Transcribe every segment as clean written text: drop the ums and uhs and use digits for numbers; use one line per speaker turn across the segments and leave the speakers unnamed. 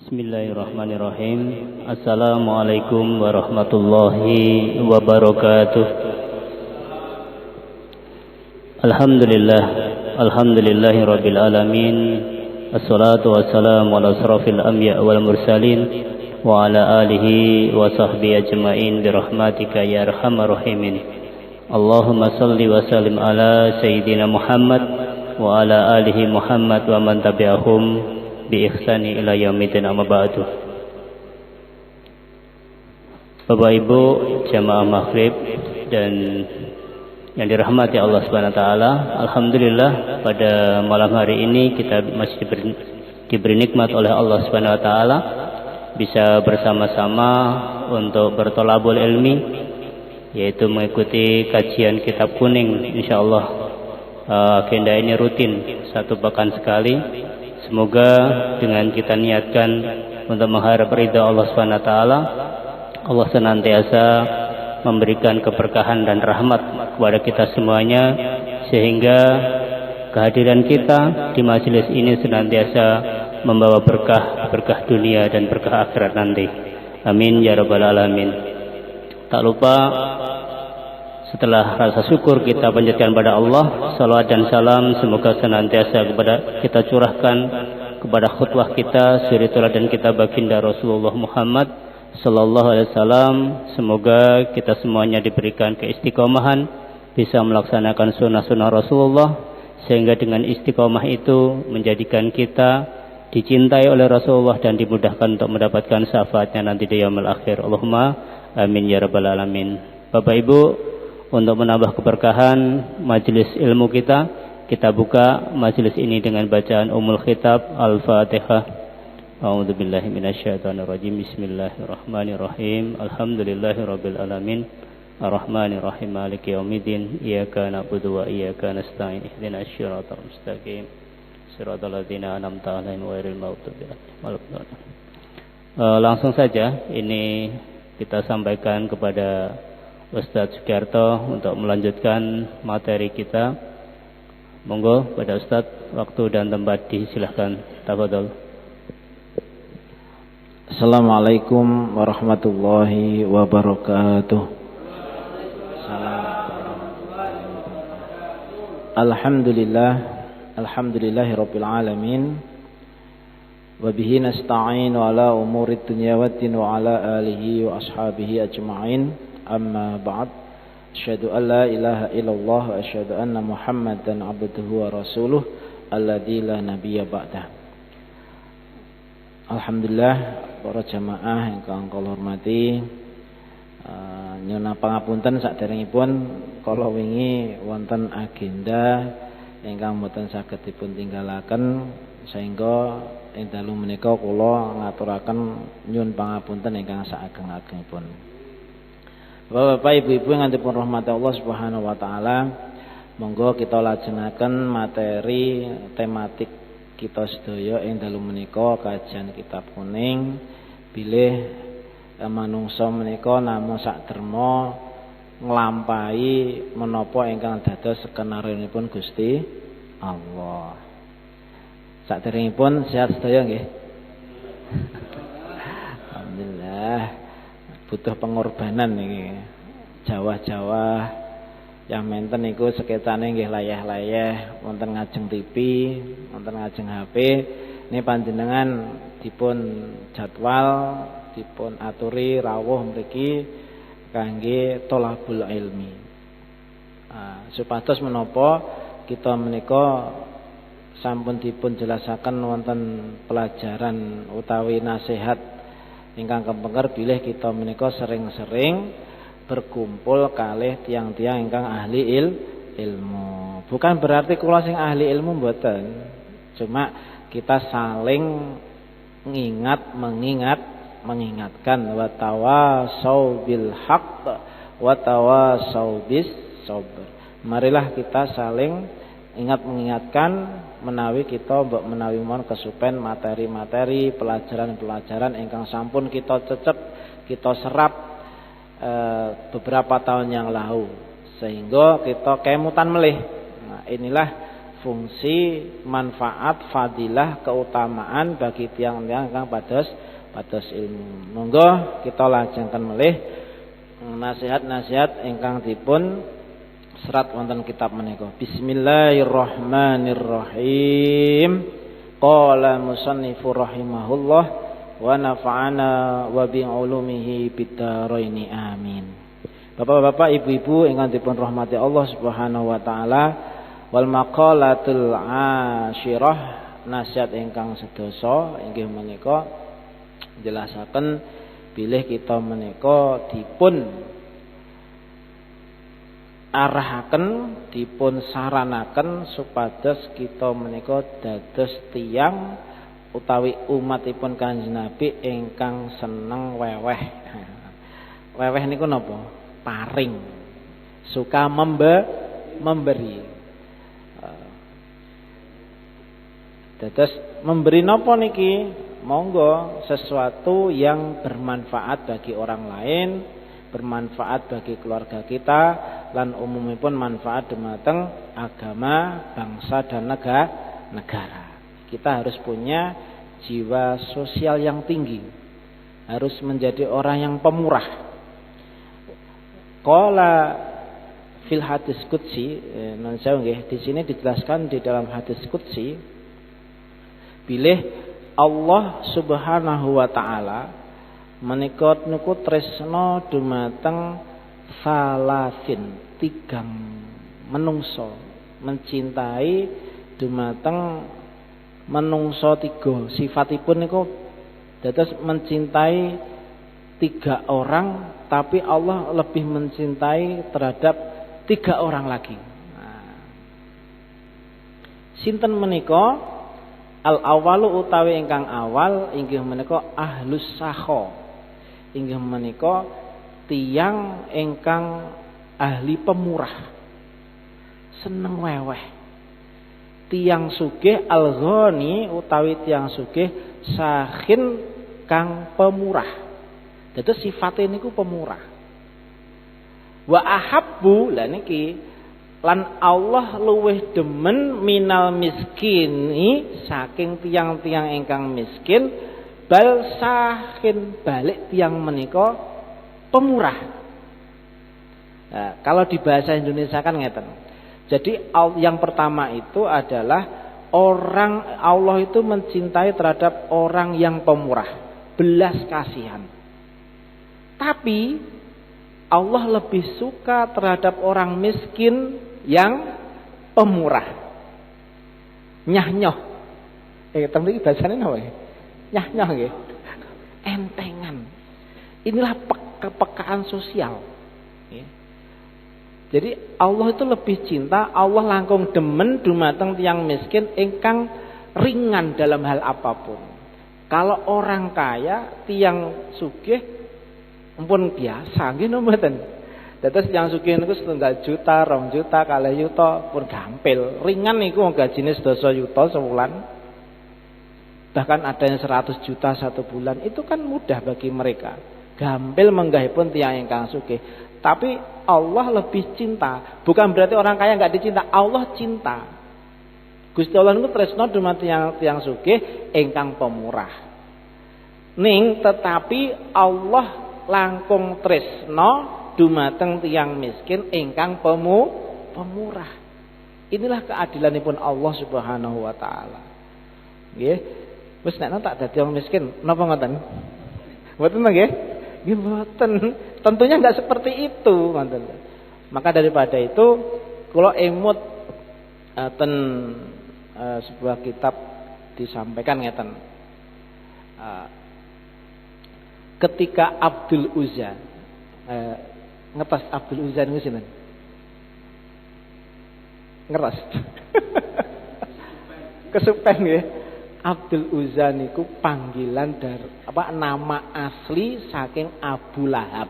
Bismillahirrahmanirrahim. Assalamualaikum warahmatullahi wabarakatuh. Alhamdulillahi rabbil alamin. Assalatu wassalamu ala asrafil anbiya wal mursalin wa ala alihi wa sahbihi ajma'in birahmatika ya arhamar rahimin. Allahumma salli wa sallim ala sayyidina Muhammad wa ala alihi Muhammad wa man tabi'ahum bi ihsani ila yaumidin, amma ba'du. Bapak Ibu jamaah maghrib dan yang dirahmati Allah Subhanahu wa taala, alhamdulillah pada malam hari ini kita masih diberi nikmat oleh Allah Subhanahu wa taala bisa bersama-sama untuk bertolabul ilmi, yaitu mengikuti kajian kitab kuning. Insyaallah agenda ini rutin satu pekan sekali. Semoga dengan kita niatkan untuk mengharap ridha Allah Subhanahu wa taala, Allah senantiasa memberikan keberkahan dan rahmat kepada kita semuanya, sehingga kehadiran kita di majelis ini senantiasa membawa berkah dunia dan berkah akhirat nanti. Amin ya rabbal alamin. Tak lupa setelah rasa syukur kita panjatkan pada Allah, salawat dan salam semoga senantiasa kita curahkan kepada khutbah kita, suri teladan kita baginda Rasulullah Muhammad sallallahu alaihi wasallam. Semoga kita semuanya diberikan keistiqomahan, bisa melaksanakan sunnah-sunnah Rasulullah, sehingga dengan istiqomah itu menjadikan kita dicintai oleh Rasulullah dan dimudahkan untuk mendapatkan syafaatnya nanti di yaumil akhir. Allahumma amin ya rabbal alamin. Bapak Ibu, untuk menambah keberkahan majelis ilmu kita buka majelis ini dengan bacaan Ummul Khitab Al-Fatihah. A'udzubillahi minasyaitonirrajim. Bismillahirrahmanirrahim. Alhamdulillahirabbil alamin. Arrahmanirrahim. Maliki yaumiddin. Iyyaka na'budu wa iyyaka nasta'in. Ihdinas siratal mustaqim. Siratal ladzina an'amta 'alaihim ghairil maghdubi 'alaihim waladdallin. Langsung saja ini kita sampaikan kepada Ustadz Sugiarto untuk melanjutkan materi kita. Monggo pada Ustadz, waktu dan tempat disilahkan. Tafadhol.
Assalamualaikum warahmatullahi wabarakatuh. Alhamdulillahi rabbil alamin. Wa bihi nasta'in wa ala umurid dunya waddin wa ala alihi wa ashabihi ajma'in. Amma ba'd. Asyhadu an la ilaha illallah wa asyhadu anna Muhammadan abduhu wa rasuluh alladzi la nabiyya ba'dah. Alhamdulillah para jamaah ingkang kula hormati, nyuwun pangapunten saderengipun kala wingi wonten agenda ingkang mboten saged dipun tinggalaken, sehingga ing dalu menika kula ngaturaken nyuwun pangapunten ingkang saageng-agengipun. Bapak Ibu-ibu yang dipun rahmati Allah Subhanahu wa taala, monggo kita lajengaken materi tematik kita sedaya ing dalu menika kajian kitab kuning, bilih manungsa menika namung sakderma nglampahi menapa ingkang dados skenario-nipun Gusti Allah. Saderengipun sehat sedaya nggih. Alhamdulillah. Butuh pengorbanan niki. Jawah-jawah yang menten niku sekecane nggih layah-layah wonten ngajeng TV, wonten ngajeng HP. Ini panjenengan dipun jadwal, dipun aturi rawuh mriki kangge thalabul ilmi. Supados menapa kita menika sampun dipun jelasaken wonten pelajaran utawi nasihat ingkang kepengker bilih kita menika sering-sering berkumpul kalih tiang-tiang ingkang ahli ilmu. Bukan berarti kula sing ahli ilmu mboten. Cuma kita saling mengingatkan wa tawasau bil haqq wa tawasau bis sabr. Marilah kita saling mengingatkan menawi kita mbok menawi mon kesupen materi-materi pelajaran-pelajaran ingkang sampun kita cecep, kita serap beberapa tahun yang lalu, sehingga kita kemutan melih. Nah, inilah fungsi, manfaat, fadilah, keutamaan bagi tiang-tiang ingkang pados ilmu. Monggo kita lajengaken malih nasihat-nasihat ingkang dipun serat wonten kitab menika. Bismillahirrahmanirrahim. Qala musannifu rahimahullah wa nafa'ana wa bi ulumihi bid-dharaini amin. Bapak-bapak, ibu-ibu ingkang dipun rahmati Allah Subhanahu wa taala, wal maqalatul asyirah, nasihat ingkang sedasa inggih menika jelasaken bilih kita menika dipun arahaken, dipun saranaken supados kita menika dados tiyang utawi umatipun Kanjeng Nabi ingkang seneng weweh. Weweh niku napa? Paring. Suka memberi. Dados memberi napa niki? Monggo sesuatu yang bermanfaat bagi orang lain, bermanfaat bagi keluarga kita, lan umumipun manfaat dumateng agama, bangsa dan negara. Kita harus punya jiwa sosial yang tinggi, harus menjadi orang yang pemurah. Qala fil hadis qudsi, di sini dijelaskan di dalam hadis qudsi, bilih Allah Subhanahu wa taala menika niku tresna dumateng salasin, tigang menungso, mencintai dumateng menungso tiga. Sifatipun niku dados mencintai 3 orang, tapi Allah lebih mencintai terhadap 3 orang lagi. Nah, sinten menika? Al awalu utawi ingkang awal inggih menika ahlus sakha. Inggih menika tiyang ingkang ahli pemurah, seneng weweh. Tiyang sugih al-ghani utawi tiyang sugih sakhin kang pemurah. Dados sifate niku pemurah. Wa ahabbu, la niki lan Allah luweh demen minal miskini saking tiang-tiang ingkang miskin, bal sakhin balik tiang menika pemurah. Nah, kalau di bahasa Indonesia kan ngeten. Jadi yang pertama itu adalah orang Allah itu mencintai terhadap orang yang pemurah, belas kasihan. Tapi Allah lebih suka terhadap orang miskin yang pemurah. Nyah-nyoh. Temen iki bahasane napa? Nyah-nyoh nggih. Entengan. Inilah kepekaan sosial. Jadi Allah itu lebih cinta, Allah langkung demen dumateng tiyang miskin ingkang ringan dalam hal apapun. Kalau orang kaya, tiyang sugih ampun biasa nggih mboten. Dados tiyang sugih niku 1 juta, 2 juta, 2 yuta pun gampil. Ringan niku gajine 10 yuta sebulan. Bahkan ada yang 100 juta 1 bulan. Itu kan mudah bagi mereka. Gampil menggahipun tiyang ingkang sugih. Tapi Allah lebih cinta. Bukan berarti orang kaya enggak dicinta, Allah cinta. Gusti Allah niku tresna dumateng tiyang sugih ingkang pemurah. Ning tetapi Allah langkung tresna dumateng tiyang miskin ingkang pemurah. Inilah keadilanipun Allah Subhanahu wa taala. Nggih. Wis nek tak dadi wong miskin, napa ngoten? Mboten nggih? Nggih mboten. Tentunya enggak seperti itu, ngoten. Maka daripada itu kula emut ten sebuah kitab disampaikan ngeten. Ketika Abdul Uzza ngetas Abdul Uzza niku sinten? Ngeras. Kesupen nggih. Abdul Uzza niku panggilan dari nama asli saking Abu Lahab.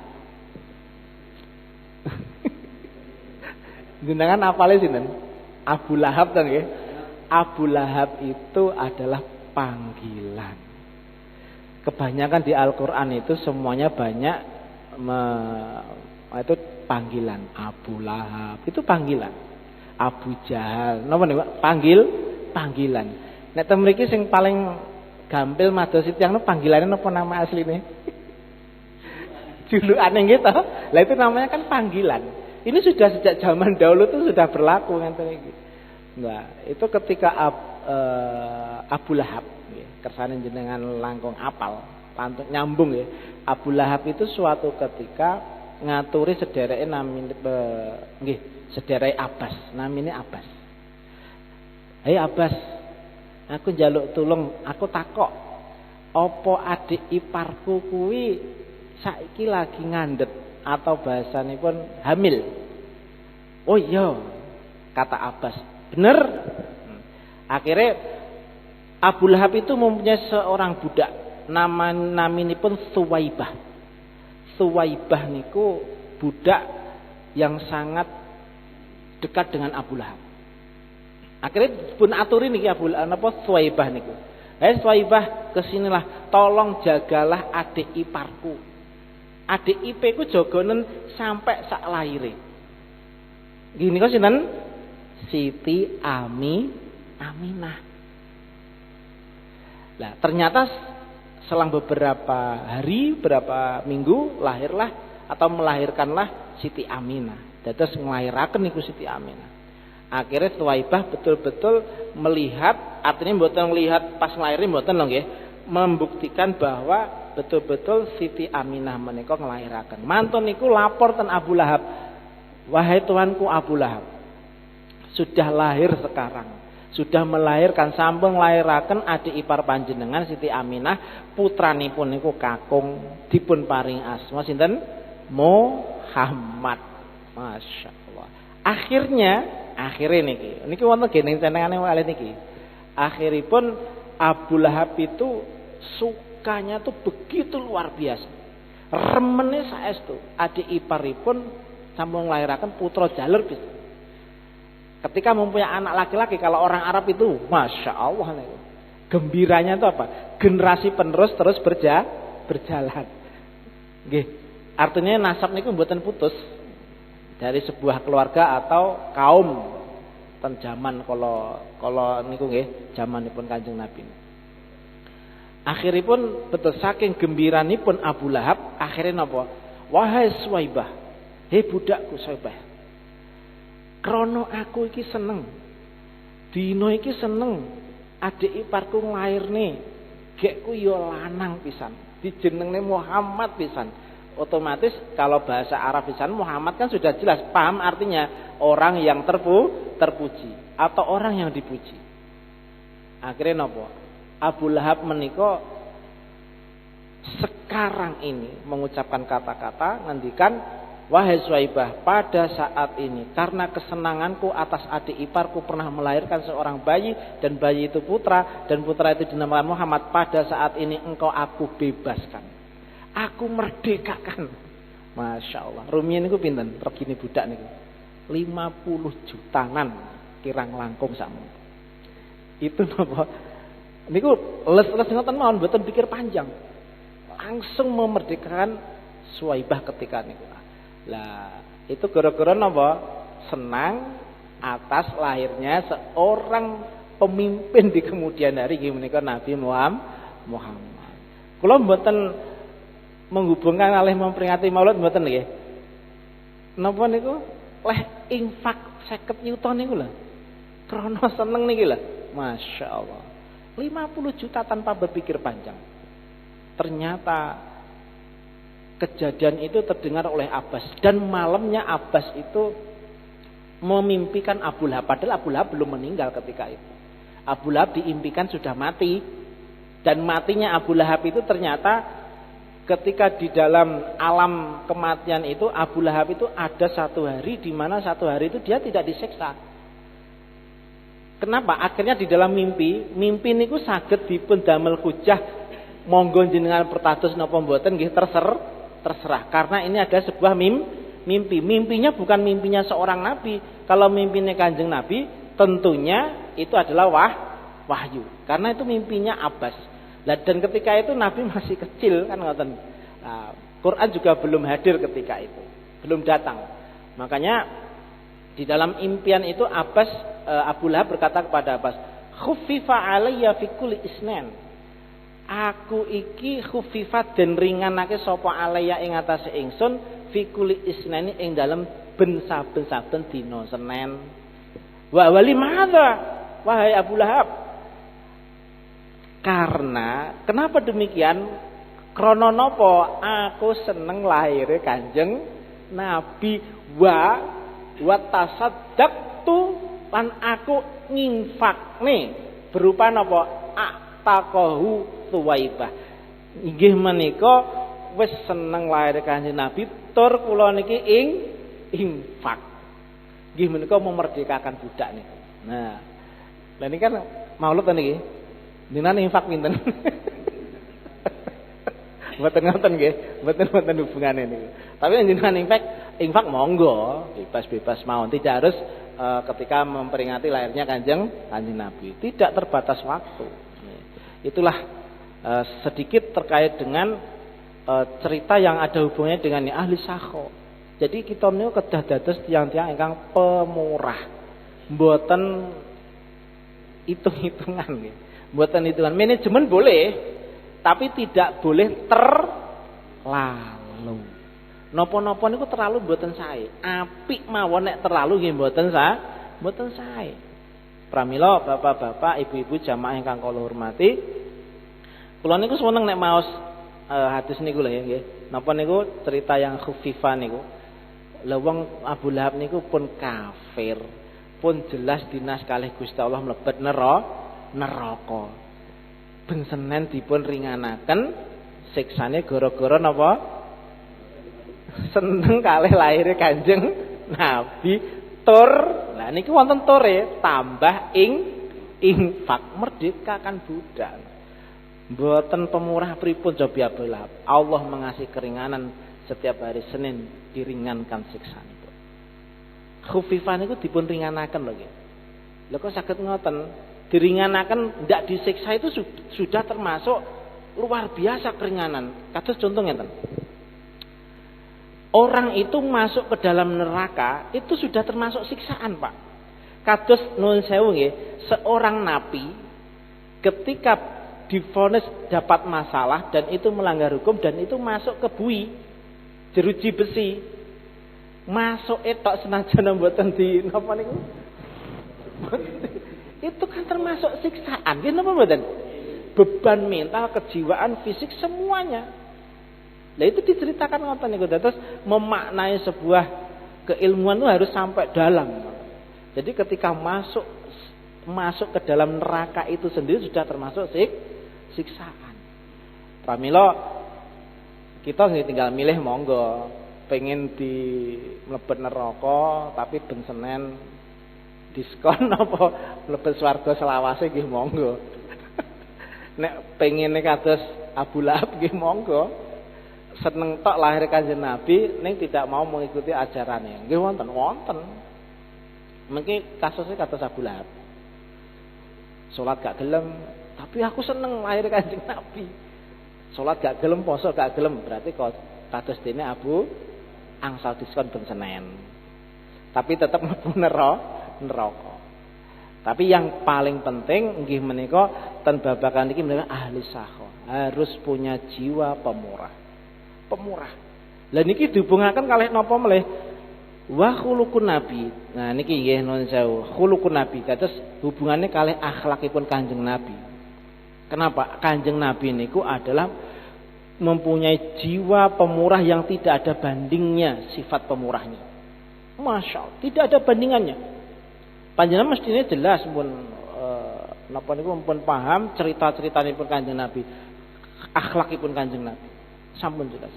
Jenengan apale sinten? Abu Lahab kan nggih. Abu Lahab itu adalah panggilan. Kebanyakan di Al-Qur'an itu semuanya banyak itu panggilan. Abu Lahab itu panggilan. Abu Jahal. Napa niku? Panggilan. Nek teng mriki sing paling gampil mados tiyang panggilane napa nama asline? Julukane nggih to. Lah itu namanya kan panggilan. Ini sudah sejak zaman dahulu itu sudah berlaku ngeten iki. Nah, itu ketika Abu Lahab nggih, kersane jenengan langkung apal, lantung nyambung ya. Abu Lahab itu suatu ketika ngaturi sedereke namine nggih, sedereke Abbas, namine Abbas. Hei Abbas, aku njaluk tulung, aku takok, apa adik iparku kuwi saiki lagi ngandhet atau bahasanipun hamil? Oh iya, kata Abbas. Bener. Akhirnya Abu Lahab itu mempunyai seorang budak naminipun Suwaibah. Suwaibah niku budak yang sangat dekat dengan Abu Lahab. Akhirnya pun aturi niki Abu Lahab napa Suwaibah niku. Hei Suwaibah, kesinilah, tolong jagalah adik iparku. Adik ipeku jogonen sampai sak laire. Gini kok sinten? Siti Aminah. Lah ternyata selang beberapa hari, beberapa minggu lahirlah atau melahirkanlah Siti Aminah. Dados nglahiraken niku Siti Aminah. Akhirnya Suwaibah betul-betul melihat, artinya mboten melihat pas nglahirin mboten lho nggih, membuktikan bahwa betul-betul Siti Aminah menika nglahiraken. Mantun niku lapor ten Abu Lahab. Wahai tuanku Abu Lahab, sudah lahir sekarang, sudah melahirkan, sampun nglahiraken adik ipar panjenengan Siti Aminah, putranipun niku kakung dipun paring asma sinten? Muhammad. Masya Allah. Akhirnya niki wonten geneng cenengane wali niki. Akhiripun Abu Lahab itu sukanya tuh begitu luar biasa. Remene saestu adik iparipun sampun nglahiraken putra jalur bisa. Ketika mempunyai anak laki-laki, kalau orang Arab itu Masya Allah nih, gembiranya itu apa? Generasi penerus terus berjalan. Nggih. Artinya nasab niku mboten putus dari sebuah keluarga atau kaum ten zaman kalau niku nggih zamanipun Kanjeng Nabi. Akhiripun betul saking gembiranipun Abu Lahab, akhirnya napa? Wahai Suwaibah, hei budakku Suwaibah, krono aku iki seneng, dino iki seneng, adik iparku nglairne, gekku yo lanang pisan, dijenengne Muhammad pisan. Otomatis kalau bahasa Arab pisan Muhammad kan sudah jelas paham artinya orang yang terpuji atau orang yang dipuji. Akhirnya napa? Abu Lahab menika sekarang ini mengucapkan kata-kata ngendikan, wahai Suwaibah, pada saat ini karena kesenanganku atas adik iparku pernah melahirkan seorang bayi dan bayi itu putra dan putra itu dinamakan Muhammad, pada saat ini engkau aku bebaskan, aku merdekakan. Masya Allah. Rumiyin niku pinten regine budak niku? 50 jutaan kirang langkung sakmu. Itu napa? Niku les-les ngoten mawon mboten pikir panjang. Langsung memerdekakan Suwaibah ketika niku. Lah, itu gara-gara napa? Senang atas lahirnya seorang pemimpin di kemudian hari nggih menika Nabi Muhammad. Kula mboten menghubungkan kalih memperingati Maulid mboten nggih. Napa niku? Leh infak 50 yuta niku lho. Krana seneng niki lho. Masya Allah. 50 juta tanpa berpikir panjang. Ternyata kejadian itu terdengar oleh Abbas. Dan malamnya Abbas itu memimpikan Abu Lahab. Padahal Abu Lahab belum meninggal ketika itu. Abu Lahab diimpikan sudah mati. Dan matinya Abu Lahab itu ternyata ketika di dalam alam kematian itu, Abu Lahab itu ada satu hari di mana satu hari itu dia tidak disiksa. Kenapa? Akhirnya di dalam mimpi niku saged dipun damel hujah, monggo jenengan pertados napa mboten nggih terserah. Karena ini ada sebuah mimpi. Mimpinya bukan mimpinya seorang nabi. Kalau mimpinya Kanjeng Nabi, tentunya itu adalah wahyu. Karena itu mimpinya Abbas. Dan ketika itu Nabi masih kecil kan ngoten. Nah, Quran juga belum hadir ketika itu. Belum datang. Makanya Di dalam impian itu Abu Lahab berkata kepada Abbas, "Khuffifa alayya fi kulli isnan." Aku iki khuffifa den ringanake sapa alayya ing atase ingsun fi kulli isnani ing dalem ben saben-saben dina Senin. Wa wali madza? Wahai Abu Lahab. Karena kenapa demikian? Krana napa? Aku seneng lahire Kanjeng Nabi wa tasaddaqtu lan aku nginfakne berupa napa? Taqahu Thuwaibah. Inggih menika wis seneng lahire Kanjeng Nabi tur kula niki infak. Nggih menika memerdekakan budak niku. Nah, lha niki kan maulud niki. Jenengan infak pinten? Mboten ngoten nggih, mboten hubungane niku. Tapi jenengan infak monggo, bebas-bebas mawon. Tidak harus ketika memperingati lahirnya Kanjeng Nabi. Tidak terbatas waktu. Itulah sedikit terkait dengan cerita yang ada hubungannya dengan ahli sakho. Jadi kita niku kedah dados tiyang-tiyang ingkang pemurah. Mboten hitung-hitungan nggih. Mboten hitungan. Manajemen boleh, tapi tidak boleh terlalu. Napa-napa niku terlalu mboten sae. Apik mawon nek terlalu nggih mboten sae. Pramila bapak-bapak, ibu-ibu jamaah ingkang kula hormati, kula niku seneng nek maos hadis niku lho nggih. Napa niku cerita yang khufifa niku. Lah wong Abu Lahab niku pun kafir, pun jelas dinas kalih Gusti Allah mlebet neraka. Ben Senin dipun ringanaken siksane gara-gara napa? Seneng kalih lahire Kanjeng Nabi tur. Lah niki wonten tore tambah infak merdekakan budak. Mboten pemurah pripun Jobi Abu Lahab. Allah mengasih keringanan setiap hari Senin diringankan siksanipun. Khufifah niku dipun ringanaken lho nggih. Lha kok saged ngoten? Diringanaken ndak disiksa itu sudah termasuk luar biasa keringanan. Kados contoh ngeten. Orang itu masuk ke dalam neraka itu sudah termasuk siksaan, Pak. Kados nuwun sewu nggih, seorang napi ketika divonis dapat masalah dan itu melanggar hukum dan itu masuk ke bui jeruji besi, masuk etok senajan mboten di napa niku? Itu kan termasuk siksaan, nggih napa mboten? Beban mental, kejiwaan, fisik semuanya. Nah itu diceritakan ngoten niku, terus memaknai sebuah keilmuan itu harus sampai dalam. Jadi ketika masuk ke dalam neraka itu sendiri sudah termasuk siksaan. Pramila kita tinggal milih monggo, pengen di mlebet neraka tapi ben Senin diskon apa mlebet swarga selawase nggih monggo. Nek pengene kados Abu Lahab nggih monggo. Seneng tok lahir Kanjeng Nabi ning tidak mau mengikuti ajarannya. Nggih wonten. Mungkin kasusnya kados Abu Lahab. Salat gak gelem, tapi aku seneng lahir Kanjeng Nabi. Salat gak gelem, poso gak gelem, berarti kok kados dene Abu angsal diskon ben Senin. Tapi tetap mlebu neraka. Tapi yang paling penting nggih menika ten babakan iki menika ahli sakho. Harus punya jiwa pemurah. Lah niki dihubungaken kalih napa melih? Wa khuluqun nabi. Nah niki nggih nuwun sewu. Khuluqun nabi kados hubungannya kalih akhlakipun Kanjeng Nabi. Kenapa? Kanjeng Nabi niku adalah mempunyai jiwa pemurah yang tidak ada bandingnya sifat pemurahnya. Masya Allah, tidak ada bandingannya. Panjenengan mestinya jelas pun napa niku pun paham cerita-ceritanipun Kanjeng Nabi, akhlakipun Kanjeng Nabi. Sampun jelas.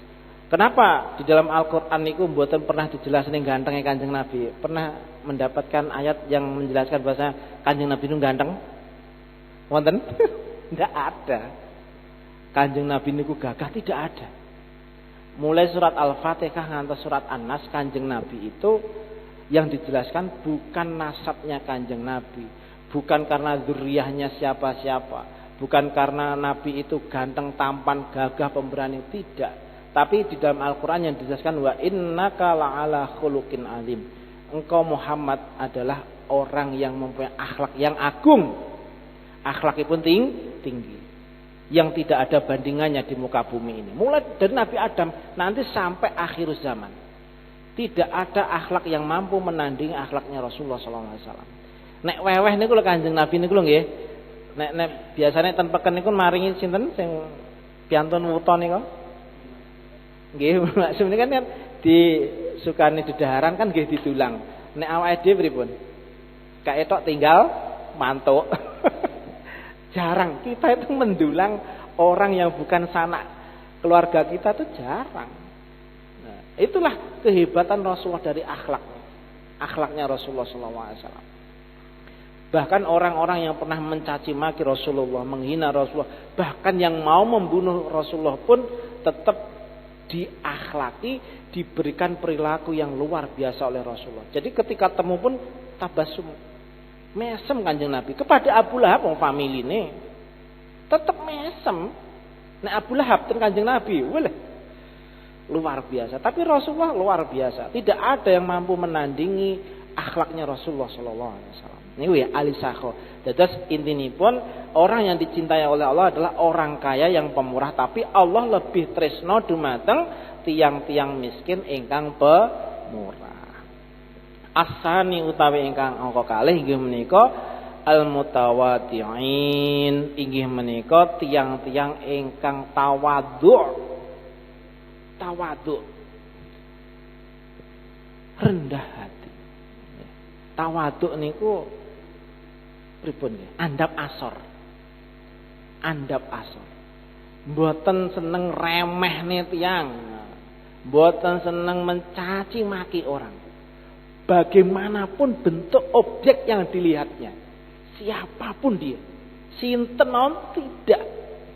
Kenapa di dalam Al-Qur'an niku mboten pernah dijelaskan gantengnya Kanjeng Nabi? Pernah mendapatkan ayat yang menjelaskan bahasa Kanjeng Nabi itu ganteng? Wonten? Tidak ada. Kanjeng Nabi niku gagah tidak ada. Mulai surat Al-Fatihah ngantos surat An-Nas Kanjeng Nabi itu yang dijelaskan bukan nasabnya Kanjeng Nabi, bukan karena zuriyahnya siapa-siapa. Bukan karena Nabi itu ganteng, tampan, gagah, pemberani, tidak. Tapi di dalam Al-Quran yang dijelaskan wa innaka la'ala khuluqin alim. engkau Muhammad adalah orang yang mempunyai akhlak yang agung. Akhlakipun tinggi. Yang tidak ada bandingannya di muka bumi ini. Mulai dari Nabi Adam nanti sampai akhir zaman. Tidak ada akhlak yang mampu menandingi akhlaknya Rasulullah sallallahu alaihi wasallam. Nek weweh niku lho Kanjeng Nabi niku lho nggih. Nek biasane ten peken niku maringi sinten sing piantun wuta niku. Nggih, maksud ini kan disukani dedaharan kan nggih didulang. Nek awake dhewe pripun? Kaetok tinggal mantuk. Jarang kita itu mendulang orang yang bukan sanak keluarga kita itu jarang. Nah, itulah kehebatan Rasulullah dari akhlaknya Rasulullah SAW. Bahkan orang-orang yang pernah mencaci maki Rasulullah, menghina Rasulullah, bahkan yang mau membunuh Rasulullah pun tetap diakhlaki, diberikan perilaku yang luar biasa oleh Rasulullah. Jadi ketika temu pun tabasum. Mesem Kanjeng Nabi kepada Abu Lahab wong familine tetap mesem. Nek Abu Lahab ten Kanjeng Nabi, wah luar biasa. Tapi Rasulullah luar biasa. Tidak ada yang mampu menandingi akhlaknya Rasulullah sallallahu alaihi wasallam. Niku ya alisakho. Dados intinipun orang yang dicintai oleh Allah adalah orang kaya yang pemurah, tapi Allah lebih tresno dumateng tiang-tiang miskin ingkang pemurah. Asani utawi ingkang angka kalih inggih menika al-mutawadhi'in, inggih menika tiang-tiang ingkang tawadhu'. Tawadhu'. Rendah hati. Tawadhu' niku pripun nggih? Andhap asor. Andhap asor. Mboten seneng remehne tiyang. Mboten seneng mencaci maki orang. Bagaimanapun bentuk objek yang dilihatnya, siapapun dia, sinten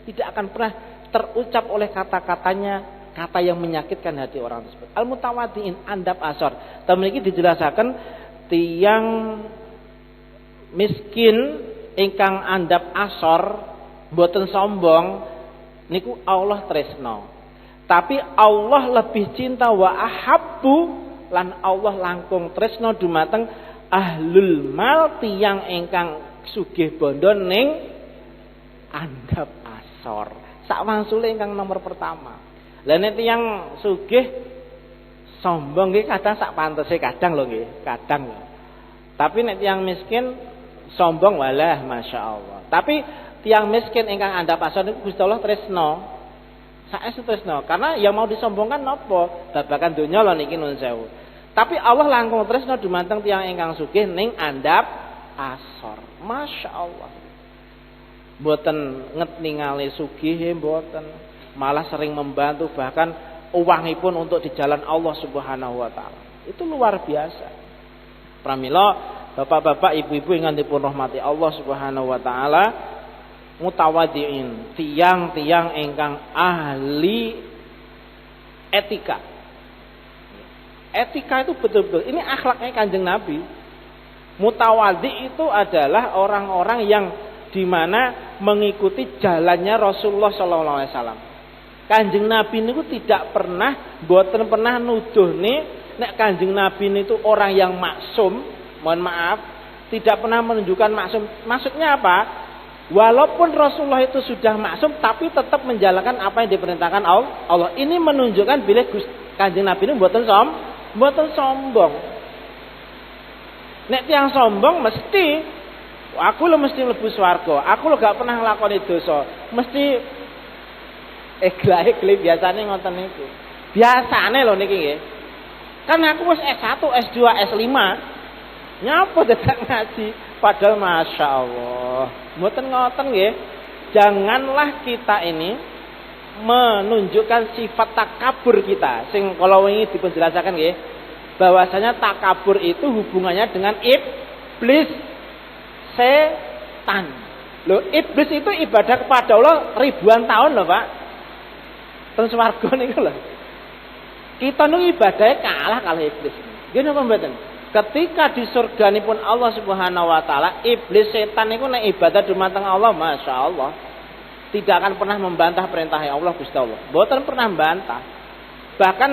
tidak akan pernah terucap oleh kata-katanya kata yang menyakitkan hati orang tersebut. Al-mutawadhi'in andhap asor. Tamiki dijelasaken tiang miskin ingkang andhap asor mboten sombong niku Allah tresno. Tapi Allah lebih cinta wa ahabbu lan Allah langkung tresno dumateng ahlul mal tiyang ingkang sugih bondo ning andhap asor. Sak wangsule ingkang nomor pertama. Lah nek tiyang sugih sombong nggih kadang sak pantese kadang lho nggih, kadang. Tapi nek tiyang miskin sombong walah masyaallah. Tapi tiyang miskin ingkang andhap asor niku Gusti Allah tresno. Saestu tresno karena yang mau disombongkan napa? Babakan donya lho niki nuwun sewu. Tapi Allah langkung tresno dumateng tiyang ingkang sugih ning andhap asor. Masyaallah. Mboten ngetningali sugih mboten, malah sering membantu bahkan uangipun untuk di jalan Allah Subhanahu wa taala. Itu luar biasa. Pramila bapak-bapak, ibu-ibu ingkang dipun rahmati Allah Subhanahu wa taala, mutawadhi'in, tiang-tiang ingkang ahli etika. Etika itu betul-betul ini akhlaknya Kanjeng Nabi. Mutawadhi itu adalah orang-orang yang dimana mengikuti jalannya Rasulullah sallallahu alaihi wasallam. Kanjeng Nabi niku tidak pernah, boten pernah nuduh nek Kanjeng Nabi itu orang yang maksum. Mohon maaf, tidak pernah menunjukkan maksum. Maksudnya apa? Walaupun Rasulullah itu sudah maksum, tapi tetap menjalankan apa yang diperintahkan Allah. Ini menunjukkan bila Kanjeng Nabi ini mboten sombong. Nek tiyang sombong mesti aku lo mesti mlebu swarga. Aku lo gak pernah nglakoni dosa. Mesti egla-egli biasane ngoten niku. Biasane lho niki nggih. Kan aku wis S1, S2, S5. Nyapa dadak ngaji padahal masyaallah. Mboten ngoten nggih. Janganlah kita ini menunjukkan sifat takabur kita. Sing kala wingi dipun jelasaken nggih, bahwasanya takabur itu hubungannya dengan iblis, setan. Loh, iblis itu ibadah kepada Allah ribuan tahun loh, Pak. Ten swarga niku lho. Kita niku ibadahnya kalah iblis. Nggih napa mboten? Ketika di surganipun Allah Subhanahu wa taala, iblis setan niku nek ibadah dumateng Allah, masyaallah, tidak akan pernah membantah perintah Allah Gusti Allah. Mboten pernah membantah. Bahkan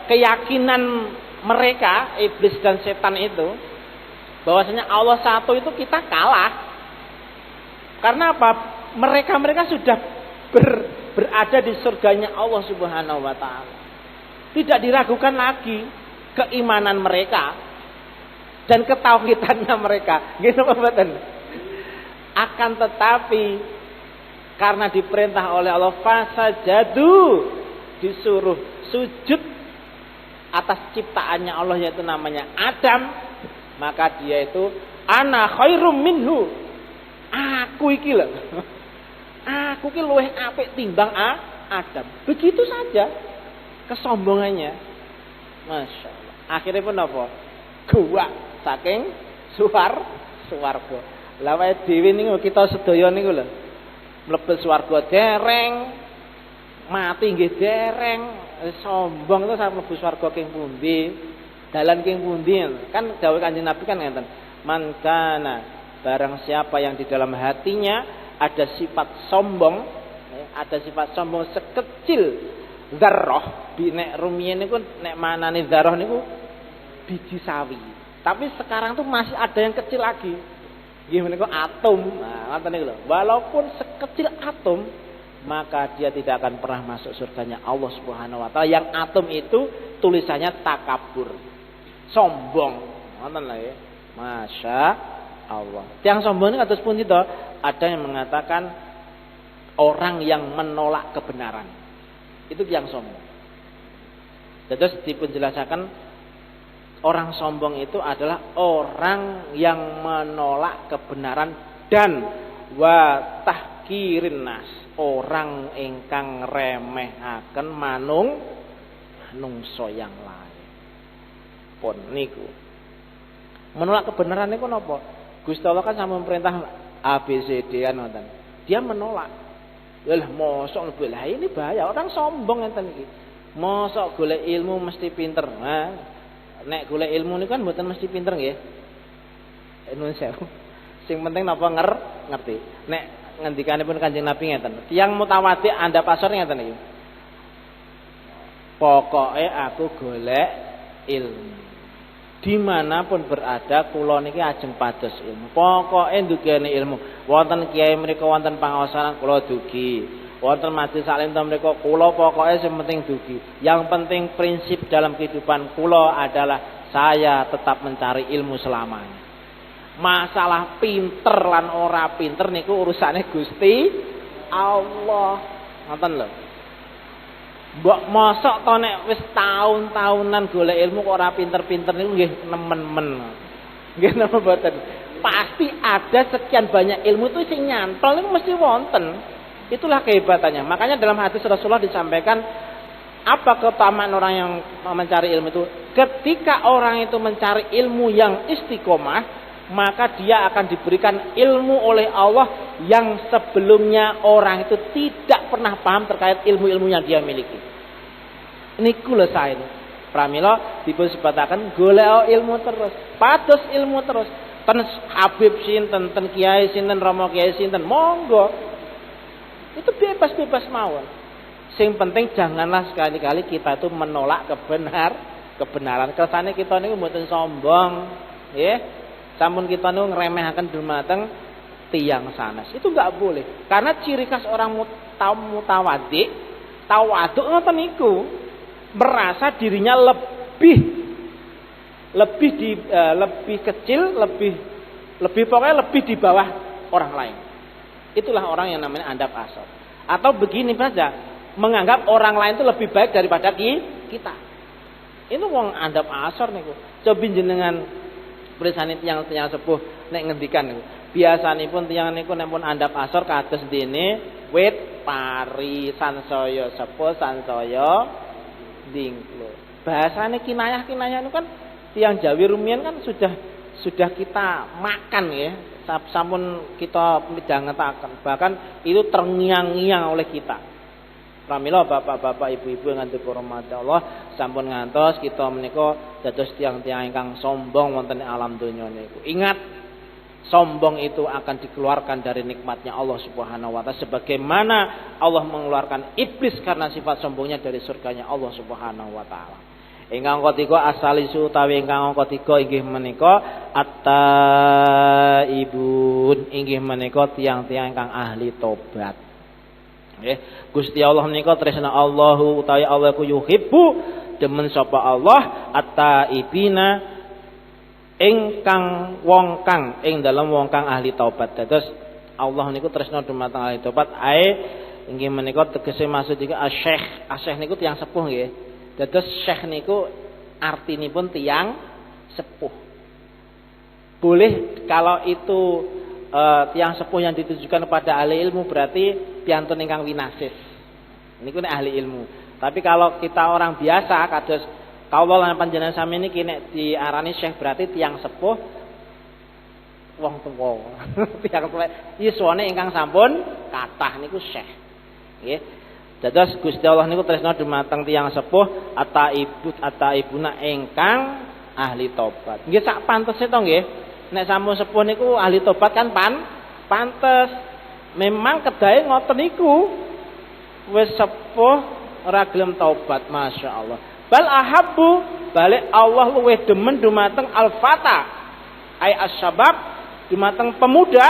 keyakinan mereka, iblis dan setan itu, bahwasanya Allah satu itu kita kalah. Karena apa? Mereka sudah berada di surganya Allah Subhanahu wa taala. Tidak diragukan lagi keimanan mereka dan ketauhidannya mereka. Gitu mboten. Akan tetapi karena diperintah oleh Allah fasajadu, disuruh sujud atas ciptaannya Allah yaitu namanya Adam, maka dia itu ana khairum minhu. Aku iki lho. Aku ki luwih apik timbang Adam. Begitu saja kesombongannya. Masya Allah. Akhirnya pun apa? Gua saking swarga. Lah wae dhewe niku kita sedaya niku lho. Mlebu swarga dereng, mati nggih dereng, sombong itu sampe mlebu swarga king pundi? Dalan king pundi? Kan dawuh Kanjeng Nabi kan ngeten. Man kana, barang siapa yang di dalam hatinya ada sifat sombong, sekecil dzarrah. Nek rumiyin niku nek manane dzarrah niku biji sawi. Tapi sekarang tuh masih ada yang kecil lagi. Nggih menika atom. Nah, ngoten niku lho. Walaupun sekecil atom, maka dia tidak akan pernah masuk surganya Allah Subhanahu wa taala. Yang atom itu tulisannya takabur. Sombong. Ngoten lho ya. Masya Allah. Tiang sombong ini kados pundi to? Ada yang mengatakan orang yang menolak kebenaran. Itu yang sombong. Terus dipenjelasakan orang sombong itu adalah orang yang menolak kebenaran dan wa tahkirin nas, orang ingkang remehaken manungsa yang lain. Pun niku. Menolak kebenaran niku napa? Gusti Allah kan sampun perintah ABCD kan ngoten. Dia menolak. Lah mosok lebih lah ini bahaya, orang sombong ngeten iki. Mosok golek ilmu mesti pinter. Nah, nek golek ilmu niku kan mboten mesti pinter nggih. Indonesia. Sing penting napa ngerti. Nek ngendikanipun Kanjeng Nabi ngeten. Tiyang mutawadhi andhap asor ngeten iki. Pokoke aku golek ilmu. Dimanapun berada kula niki ajeng pados ilmu. Pokoke ndugeni ilmu. Wonten kiai mriku wonten pangaosan kula dugi. Wonten majelis salim mriku kula pokoke sing penting dugi. Yang penting prinsip dalam kehidupan kula adalah saya tetap mencari ilmu selamanya. Masalah pinter lan ora pinter niku urusane Gusti Allah. Ngoten lho. Mbok mosok to nek wis taun-taunan golek ilmu kok ora pinter-pinter niku nggih nemen-men. Nggih napa mboten? Pasti ada sekian banyak ilmu itu sing nyantol niku mesti wonten. Itulah kehebatannya. Makanya dalam hadis Rasulullah disampaikan apa keutamaan orang yang mencari ilmu itu? Ketika orang itu mencari ilmu yang istiqomah, maka dia akan diberikan ilmu oleh Allah yang sebelumnya orang itu tidak pernah paham terkait ilmu-ilmu yang dia miliki. Ini kula sae. Pramila dipun sebataken golek ilmu terus, pados ilmu terus. Ten Habib sinten, ten kiai sinten, Romo kiai sinten, monggo. Itu bebas-bebas mawon. Sing penting janganlah sekali-kali kita itu menolak kebenaran. Kersane kita niku mboten sombong, nggih. Sampun kita niku ngremehaken dumateng tiyang sanes. Itu enggak boleh. Karena ciri khas orang mutawadhi, tawadhu ngoten niku, merasa dirinya lebih kecil, lebih pokoknya lebih di bawah orang lain. Itulah orang yang namanya andap asor. Atau begini saja, menganggap orang lain itu lebih baik daripada kita. Itu wong andap asor niku. Coba jenengan bersani tiyang sepuh nek ngendikan niku. Biasanipun tiyang niku nek pun andap asor kados dene wit pari sansaya sepuh sansaya dingklo. Bahasane kinayah-kinayah niku kan tiyang Jawi rumiyin kan sudah kita makan ya. Sampun kita midhangetaken. Bahkan itu terngiang-ngiang oleh kita. Pramila bapak-bapak, ibu-ibu yang dirahmati Allah, sampun ngantos kita menika dados tiyang-tiyang ingkang sombong wonten alam donya niku. Ingat, sombong itu akan dikeluarkan dari nikmatnya Allah Subhanahu wa taala sebagaimana Allah mengeluarkan iblis karena sifat sombongnya dari surganya Allah Subhanahu wa taala. Ingkang ketiga asalisu utawi ingkang ketiga inggih menika at-taibun, inggih menika tiyang-tiyang ingkang ahli tobat. Nggih, Gusti Allah menika tresna Allahu utawi Allah ku yuhibbu demen sapa Allah at-taibina ingkang wong kang ing dalem wong kang ahli tobat. Dados Allah niku tresna dumateng ahli tobat ae inggih menika tegese maksud iki asyekh. Asyekh niku tiyang sepuh nggih. Dados syekh niku artinipun tiyang sepuh. Boleh kalau itu tiyang sepuh yang ditujukan kepada ahli ilmu berarti piantun ingkang winasis. Niku nek ahli ilmu. Tapi kalau kita orang biasa kados kawula lan panjenengan sami niki nek diarani syekh berarti tiyang sepuh wong tuwa. Tiyang tuwa yuswane ingkang sampun kathah niku syekh. Nggih. Dados Gusti Allah niku tresna dumateng tiyang sepuh ataibuna ingkang ahli tobat. Nggih sak pantese to nggih. Nek sampun sepuh niku ahli tobat kan pantes. Memang kedahe ngoten niku. Wis sepuh ora gelem tobat, masyaallah. Bal ahabbu balik Allah luwih demen dumateng al-fata. Ai as-sabab dumateng pemuda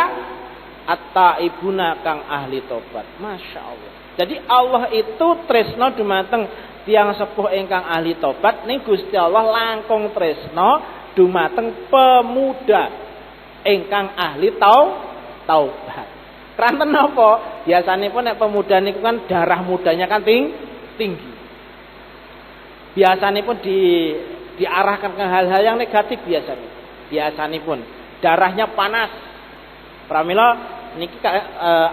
at-taibuna kang ahli tobat. Masyaallah. Jadi Allah itu tresno dumateng tiyang sepuh ingkang ahli tobat ning Gusti Allah langkung tresno dumateng pemuda ingkang ahli taubat. Kranten napa? Biasanipun nek pemuda niku kan darah mudanya kan tinggi. Biasanipun diarahkan ke hal-hal yang negatif biasanipun darahnya panas. Pramila niki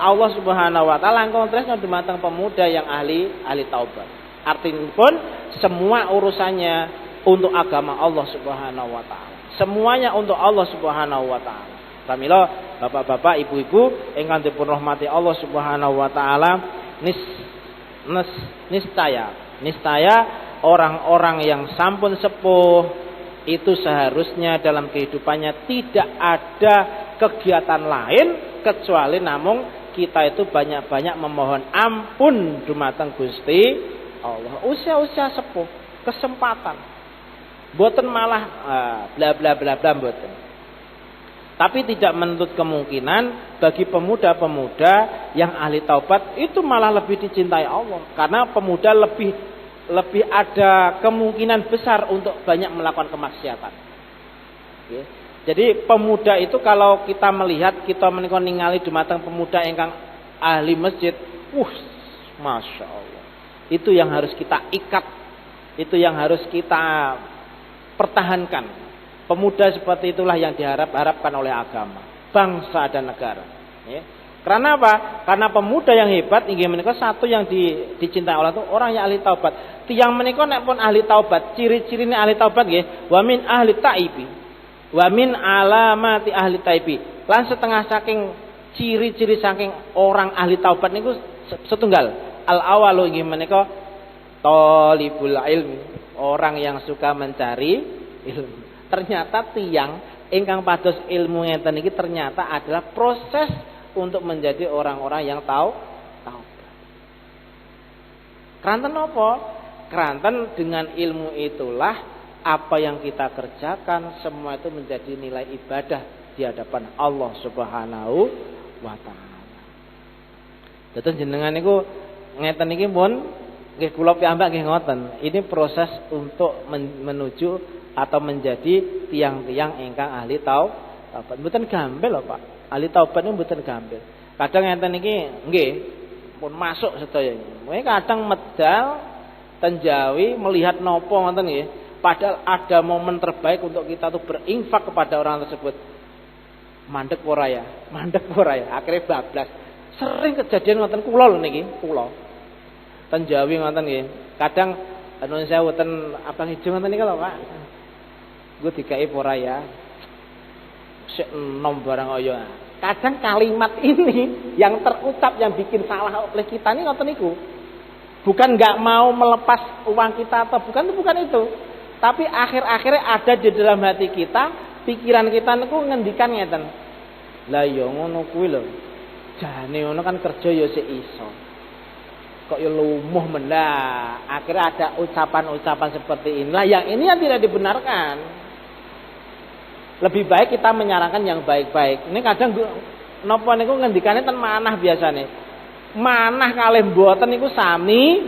Allah Subhanahu wa taala langkung tresna dumateng pemuda yang ahli taubat. Artinipun semua urusannya untuk agama Allah Subhanahu wa taala. Semuanya untuk Allah Subhanahu wa taala. Pramila bapak-bapak, ibu-ibu ingkang dipun rahmati Allah Subhanahu wa taala, niscaya orang-orang yang sampun sepuh itu seharusnya dalam kehidupannya tidak ada kegiatan lain kecuali namung kita itu banyak-banyak memohon ampun dumateng Gusti Allah. Usia-usia sepuh, kesempatan. Mboten malah bla bla bla bla mboten. Tapi tidak menuntut kemungkinan bagi pemuda-pemuda yang ahli taubat itu malah lebih dicintai Allah. Karena pemuda lebih ada kemungkinan besar untuk banyak melakukan kemaksiatan. Oke. Jadi pemuda itu kalau kita melihat kita menika ningali dumateng pemuda ingkang ahli masjid, masya Allah. Itu yang harus kita ikat, itu yang harus kita pertahankan. Pemuda seperti itulah yang diharapkan oleh agama, bangsa dan negara. Ya. Karena apa? Karena pemuda yang hebat inggih menika satu yang dicintai Allah itu orang yang ahli taubat. Tiyang menika nek pun ahli taubat, ciri-cirine ahli taubat nggih, wa min ahli taibi. Wa min alamati ahli taibi. Lan setengah saking ciri-ciri saking orang ahli taubat niku setunggal. Al awalu inggih menika talibul ilmi, orang yang suka mencari ilmu. Ternyata tiyang ingkang pados ilmu ngeten iki ternyata adalah proses untuk menjadi orang-orang yang tahu. Kranten apa? Kranten dengan ilmu itulah apa yang kita kerjakan semua itu menjadi nilai ibadah di hadapan Allah Subhanahu wa taala. Dados jenengan niku ngeten iki pun nggih kula piyambak nggih ngoten. Ini proses untuk menuju atau menjadi tiang-tiang ingkang ahli taubat. Mboten gampil lho, Pak. Ahli taubat niku mboten gampil. Kadang ngenten iki nggih pun masuk sedaya. Kadang medal tenjawi melihat nopo ngoten nggih. Padahal ada momen terbaik untuk kita tuh berinfak kepada orang tersebut. Mandek ora ya? Mandek ora ya? Akhirnya bablas. Sering kejadian ngoten kula lho niki, kula. Tenjawi ngoten nggih. Kadang anu saya wonten abang ijo ngoten niki lho, Pak. Gue dikai ora ya? Sik enom barang kaya. Kadang kalimat ini yang terucap yang bikin salah oleh kita ini ngoten niku. Bukan enggak mau melepas uang kita atau bukan itu. Tapi akhir-akhirnya ada di dalam hati kita, pikiran kita niku ngendikan ngeten. Lah ya ngono kuwi lho. Jane ngono kan kerja ya sik iso. kok ya lumuh mendah. Akhirnya ada ucapan-ucapan seperti inilah yang ini yang tidak dibenarkan. Lebih baik kita menyarankan yang baik-baik. Ini kadang napa niku ngendikane ten manah biasane. Manah kalih mboten niku sami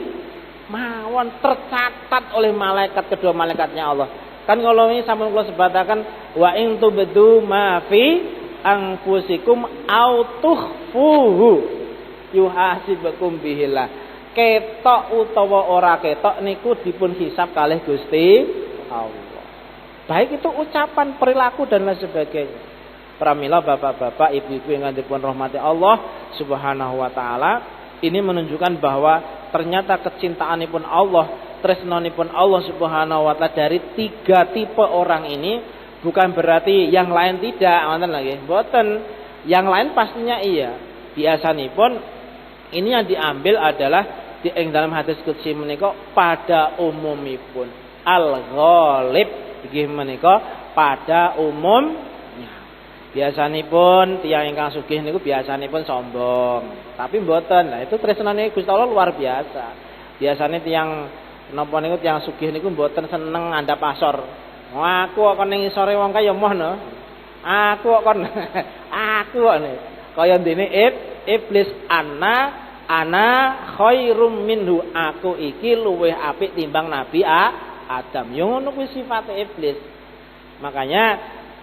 mawon tercatat oleh malaikat, kedua malaikatnya Allah. Kan kalau ini sampun kula sebataken wa in tubdu ma fi anfusikum au tukhfuhu yuhasibukum bihillah. Ketok utawa ora ketok niku dipun hisab kalih Gusti Allah. Baik itu ucapan, perilaku dan lain sebagainya. Pramila bapak-bapak, ibu-ibu yang dipun rahmati Allah Subhanahu wa taala, ini menunjukkan bahwa ternyata kecintaanipun Allah, tresnanipun Allah Subhanahu wa taala dari 3 tipe orang ini bukan berarti yang lain tidak, wonten lagi. Mboten. Yang lain pastinya iya. Biasanipun ini yang diambil adalah di dalam hadis qudsi menika pada umumipun al-ghalib nggih menika pada umumnya. Biasanipun tiyang ingkang sugih niku biasanipun sombong, tapi mboten. Nah, itu tresnane Gusti Allah luar biasa. Biasane tiyang napa niku tiyang sugih niku mboten seneng andhap asor. Aku kok ning isore wong kaya moh no. Aku kok kaya dene iblis ana khairum minhu, aku iki luwih apik timbang Nabi Adam. Yo ngono kuwi sifate iblis. Makanya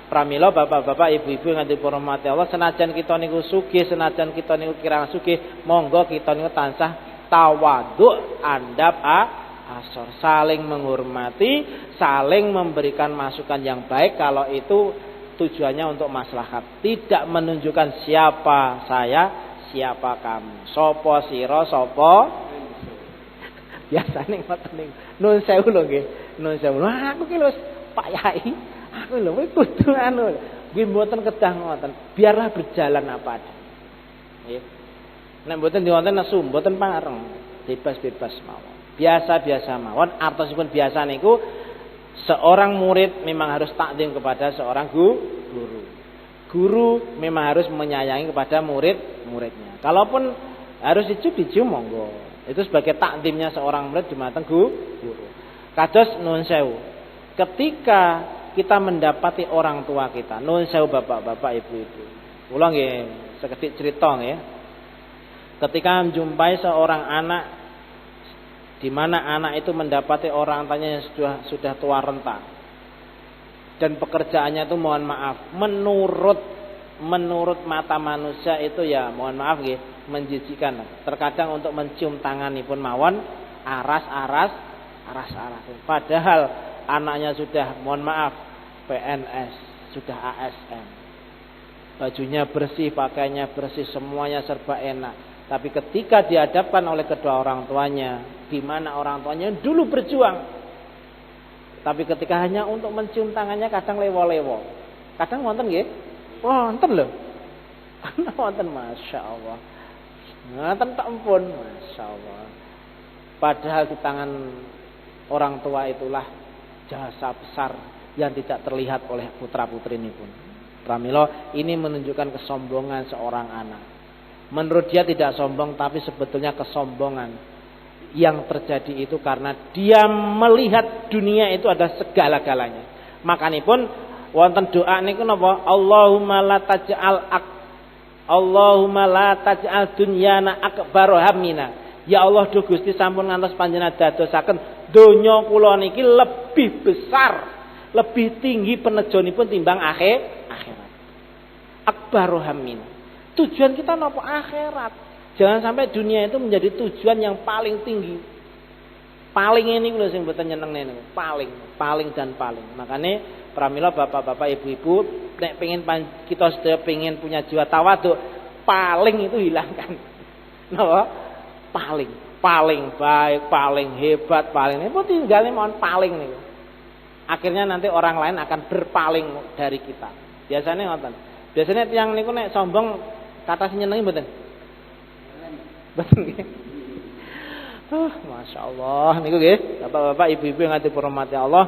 pramila bapak-bapak, ibu-ibu yang dirahmati Allah, senajan kita niku sugih, senajan kita niku kirang sugih, monggo kita niku tansah tawadhu andhap asor, saling menghormati, saling memberikan masukan yang baik kalau itu tujuannya untuk maslahat, tidak menunjukkan siapa saya, siapa kamu, sopo siro, sopo biasane ngoten niku. Nun sewu lho nggih, nun sewu. Aku ki lho Pak Yai, aku lho kudu anu. Nggih mboten kedah ngoten. Biarlah berjalan apa adanya. Nggih. Nek mboten diwonten nesu, mboten pareng. Bebas-bebas mawon. Biasa-biasa mawon. Artosipun biasa niku seorang murid memang harus takdim kepada seorang guru. Guru memang harus menyayangi kepada murid-muridnya. Kalaupun harus dicium monggo. Itu sebagai takdimnya seorang murid di mata guru. Kados nuwun sewu. Ketika kita mendapati orang tua kita, nuwun sewu bapak-bapak, ibu-ibu. Kula nggih sekedhik cerita nggih. Ketika menjumpai seorang anak di mana anak itu mendapati orang tuanya yang sudah tua renta. Dan pekerjaannya itu mohon maaf menurut mata manusia itu ya mohon maaf nggih menjijikan. Terkadang untuk mencium tanganipun mawon aras. Padahal anaknya sudah mohon maaf PNS, sudah ASN. Bajunya bersih, pakaiannya bersih, semuanya serba enak. Tapi ketika dihadapkan oleh kedua orang tuanya, di mana orang tuanya dulu berjuang, tapi ketika hanya untuk mencium tangannya kadang lewo-lewo. Kadang wonten nggih? Wonten lho. Wonten masyaallah. Ngoten tak ampun, masyaallah. Padahal di tangan orang tua itulah jasa besar yang tidak terlihat oleh putra-putri ini pun. Pramila, ini menunjukkan kesombongan seorang anak. Menurut dia tidak sombong, tapi sebetulnya kesombongan yang terjadi itu karena dia melihat dunia itu ada segala-galanya. Makanipun wonten doa niku napa? Allahumma la taj'al dunyana akbar hammina. Ya Allah, duh Gusti sampun ngantos panjenengan dadosaken donya kula niki lebih besar, lebih tinggi penejonipun timbang akhirat. Akbar hammina. Tujuan kita napa? Akhirat. Jangan sampai dunia itu menjadi tujuan yang paling tinggi. Paling ini lho sing mboten nyenengne niku. Paling. Makanya pramila bapak-bapak, ibu-ibu, nek pengen kita sedaya pengen punya jiwa tawadhu, paling itu hilangkan. Napa? Paling baik, paling hebat, paling niku tinggalnya mohon paling niku. Akhirnya nanti orang lain akan berpaling dari kita. Biasanya ngoten. Biasanya tiyang niku nek sombong kata senyenengi mboten? Betul nggih. Masyaallah niku nggih, Bapak-bapak, Ibu-ibu yang dihormati Allah.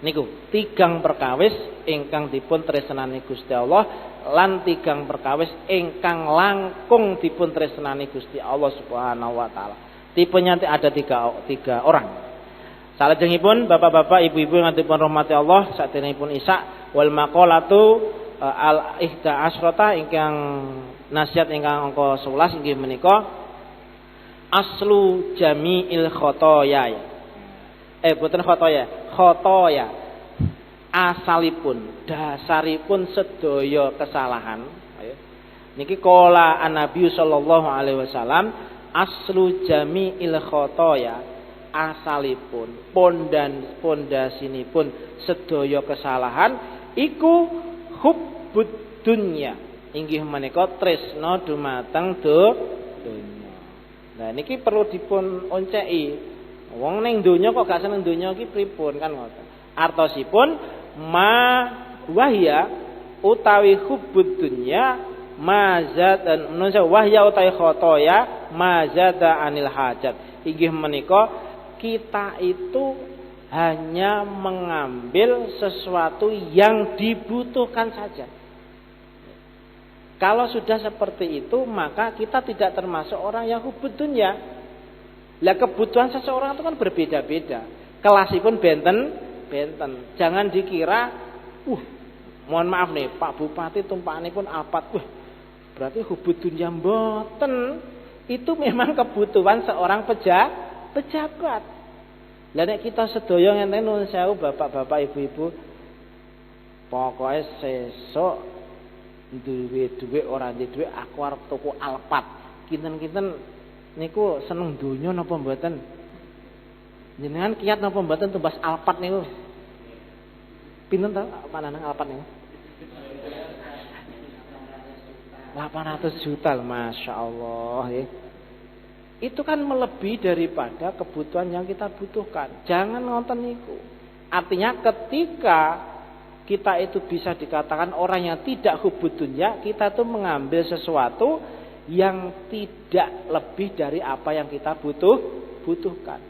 Niku tigang perkawis ingkang dipun tresnani Gusti Allah lan tigang perkawis ingkang langkung dipun tresnani Gusti Allah Subhanahu wa taala. Tipenya ada tiga orang. Salajengipun bapak-bapak, ibu-ibu yang dipun rahmati Allah, saderengipun Isya wal maqalatu al ihda asrota ingkang nasihat ingkang angka 11 inggih menika aslu jami'il khotoya. Boten khotoya. Asalipun, dasaripun sedaya kesalahan. Niki kala Nabi sallallahu alaihi wasallam aslu jami'il khotoya. Asalipun, pondasinipun sedaya kesalahan iku hubbud dunya. Inggih menika tresna dumateng donya. Nah niki perlu dipun onceki. Wong ning donya kok gak seneng donya iki pripun kan ngoten. Artosipun ma wahya utawi hubbud dunya mazat dan menungsa wahya utawi khotoya mazada anil hajat. Inggih menika kita itu hanya mengambil sesuatu yang dibutuhkan saja. Kalau sudah seperti itu maka kita tidak termasuk orang yang hubbud dunya. Lah kebutuhan seseorang itu kan berbeda-beda. Kelasipun benten. Jangan dikira, mohon maaf nih, Pak Bupati tumpakanipun alpat. Berarti hubbud dunya mboten. Itu memang kebutuhan seorang pejabat. Lah nek kita sedaya ngenten nuwun sewu bapak-bapak, ibu-ibu, pokoke sesuk duwe ora duwe aku arep tuku alpat. Kinten-kinten niku seneng donya napa mboten? Jenengan kiat napa mboten tumbas alpat niku? Pinten ta pananang alpat niku? 800 juta, Masya Allah ya. Itu kan melebihi daripada kebutuhan yang kita butuhkan. Jangan ngonten niku. Artinya ketika kita itu bisa dikatakan orang yang tidak hubbud dunya, kita tuh mengambil sesuatu yang tidak lebih dari apa yang kita butuhkan.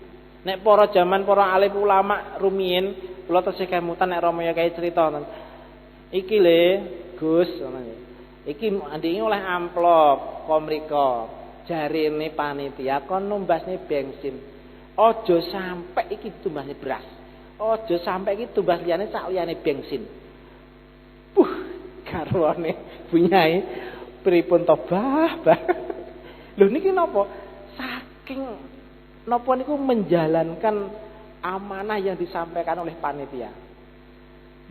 Nek para zaman para alim ulama rumiyin, kula tesih kemutan nek Romo kaya cerita ngoten. Iki le, Gus, iki andinge oleh amplop komriko. Jarine panitia kon numbasne bensin. Aja sampe iki tumbasne beras. Aja sampe iki tumbas liyane sak liyane bensin. Garwane bunyai pripun to bah. Lho niki napa? Saking napa niku menjalankan amanah yang disampaikan oleh panitia.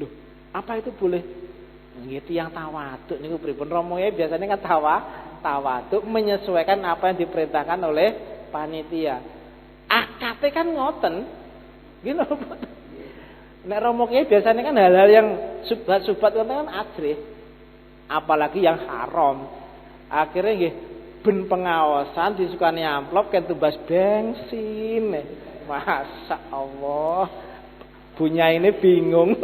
Loh, apa itu boleh? Nggih tiyang tawaduk niku pripun? Romo ya biasanya kan tawaduk menyesuaikan apa yang diperintahkan oleh panitia. Akate kan ngoten. Nggih napa? Nek romo kiai biasanya kan hal-hal yang subhat-subhat kan ajrih. Apalagi yang haram. Akhirnya nggih ben pengawasan disukani amplop kan tumbas bensin. Masya Allah. Bunya ini bingung.